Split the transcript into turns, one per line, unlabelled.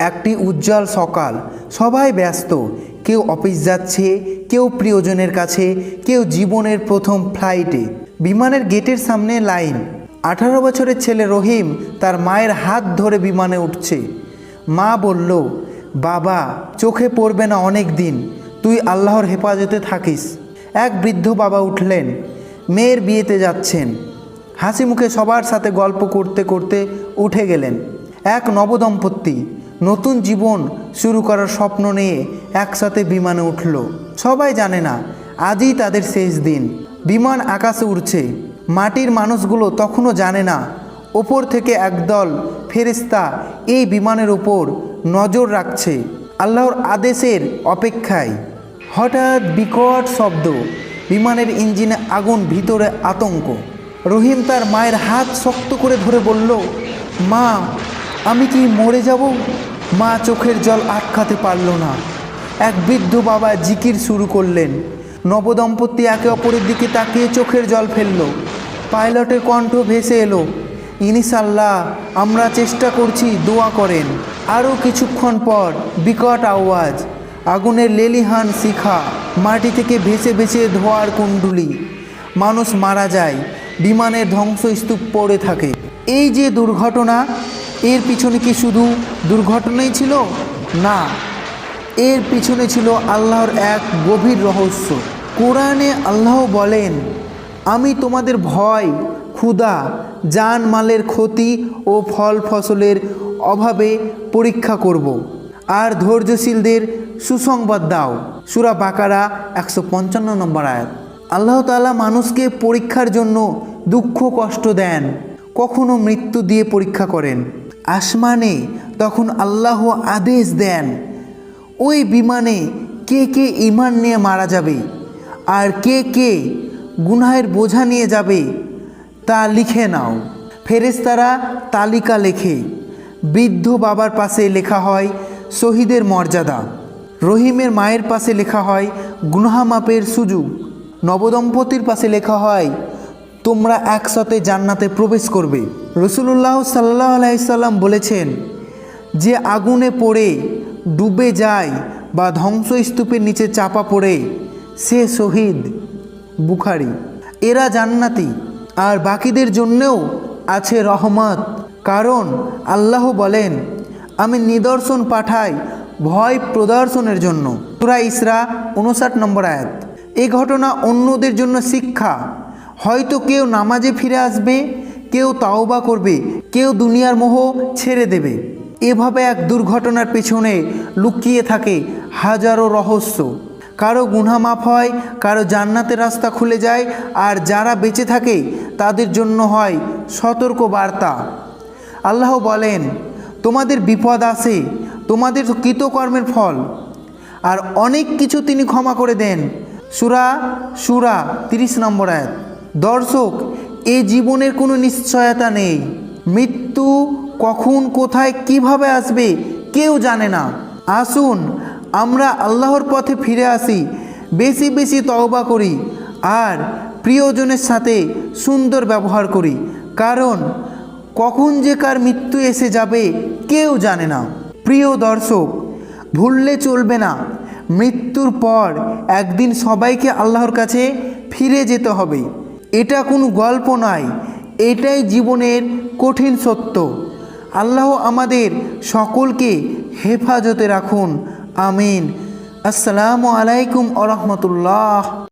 একটি উজ্জ্বল সকাল, সবাই ব্যস্ত, কেউ অফিস যাচ্ছে, কেউ প্রিয়জনের কাছে, কেউ জীবনের প্রথম ফ্লাইটে। বিমানের গেটের সামনে লাইন। 18 বছরের ছেলে রহিম তার মায়ের হাত ধরে বিমানে উঠছে। মা বলল, বাবা চোখে পড়বে না অনেক দিন, তুই আল্লাহর হেফাজতে থাকিস। এক বৃদ্ধ বাবা উঠলেন, মেয়ের বিয়েতে যাচ্ছেন। হাসি মুখে সবার সাথে গল্প করতে করতে উঠে গেলেন। এক নবদম্পতি নতুন জীবন শুরু করার স্বপ্ন নিয়ে একসাথে বিমানে উঠল। সবাই জানে না আজই তাদের শেষ দিন। বিমান আকাশে উড়ছে, মাটির মানুষগুলো তখনও জানে না ওপর থেকে একদল ফেরেশতা এই বিমানের উপর নজর রাখছে, আল্লাহর আদেশের অপেক্ষায়। হঠাৎ বিকট শব্দ, বিমানের ইঞ্জিনে আগুন, ভিতরে আতঙ্ক। রহিম তার মায়ের হাত শক্ত করে ধরে বলল, মা আমি কি মরে যাব? মা চোখের জল আটকাতে পারল না। এক বৃদ্ধ বাবা জিকির শুরু করলেন। নবদম্পতি একে অপরের দিকে তাকিয়ে চোখের জল ফেলল। পাইলটের কণ্ঠ ভেসে এলো, ইনশাআল্লাহ আমরা চেষ্টা করছি, দোয়া করেন। আরও কিছুক্ষণ পর বিকট আওয়াজ, আগুনের লেলিহান শিখা, মাটি থেকে ভেসে ভেসে ধোঁয়ার কুণ্ডুলি। মানুষ মারা যায়, বিমানের ধ্বংসস্তূপ পড়ে থাকে। এই যে দুর্ঘটনা, এর পিছনে কি শুধু দুর্ঘটনাই ছিল? না, এর পিছনে ছিল আল্লাহর এক গভীর রহস্য। কোরআনে আল্লাহ বলেন, আমি তোমাদের ভয়, ক্ষুধা, জান মালের ক্ষতি ও ফল ফসলের অভাবে পরীক্ষা করব, আর ধৈর্যশীলদের সুসংবাদ দাও। সূরা বাকারা 155 নম্বর আয়াত। আল্লাহ তাআলা মানুষকে পরীক্ষার জন্য দুঃখ কষ্ট দেন, কখনো মৃত্যু দিয়ে পরীক্ষা করেন। আসমানে তখন আল্লাহ আদেশ দেন, ওই বিমানে কে কে ঈমান নিয়ে মারা যাবে আর কে কে গুনাহের বোঝা নিয়ে যাবে তা লিখে নাও। ফেরেশতারা তালিকা লেখে। বৃদ্ধ বাবার পাশে লেখা হয় শহীদের মর্যাদা, রহিমের মায়ের পাশে লেখা হয় গুনাহ মাপের সুযোগ, নবদম্পতির পাশে লেখা হয় তোমরা একসাথে জান্নাতে প্রবেশ করবে। রাসূলুল্লাহ সাল্লাল্লাহু আলাইহি সাল্লাম বলেছেন, যে আগুনে পড়ে ডুবে যায় বা ধ্বংসস্তূপের নিচে চাপা পড়ে সে শহীদ। বুখারী। এরা জান্নাতি, আর বাকিদের জন্যেও আছে রহমত, কারণ আল্লাহ বলেন, আমি নিদর্শন পাঠাই ভয় প্রদর্শনের জন্য। সূরা ইসরা 59 নম্বর আয়াত। এই ঘটনা অন্যদের জন্য শিক্ষা। হয়তো কেউ নামাজে ফিরে আসবে, কেউ তাওবা করবে, কেউ দুনিয়ার মোহ ছেড়ে দেবে। এভাবে এক দুর্ঘটনার পেছনে লুকিয়ে থাকে হাজারো রহস্য। কারো গুনাহ মাফ হয়, কারো জান্নাতের রাস্তা খুলে যায়, আর যারা বেঁচে থাকে তাদের জন্য হয় সতর্ক বার্তা। আল্লাহ বলেন, তোমাদের বিপদ আসে তোমাদের কৃতকর্মের ফল, আর অনেক কিছু তিনি ক্ষমা করে দেন। সূরা শূরা 30 নম্বর আয়াত। দর্শক, এ জীবনের কোনো নিশ্চয়তা নেই। মৃত্যু কখন, কোথায়, কিভাবে আসবে কেউ জানে না। আসুন আমরা আল্লাহর পথে ফিরে আসি, বেশি বেশি তওবা করি, আর প্রিয়জনের সাথে সুন্দর ব্যবহার করি, কারণ কখন যে কার মৃত্যু এসে যাবে কেউ জানে না। প্রিয় দর্শক, ভুললে চলবে না, মৃত্যুর পর একদিন সবাইকে আল্লাহর কাছে ফিরে যেতে হবে। এটা কোনো গল্প নয়, এটাই জীবনের কঠিন সত্য। আল্লাহ আমাদের সকলকে হেফাজতে রাখুন, আমিন। আসসালামু আলাইকুম ওয়া রাহমাতুল্লাহ।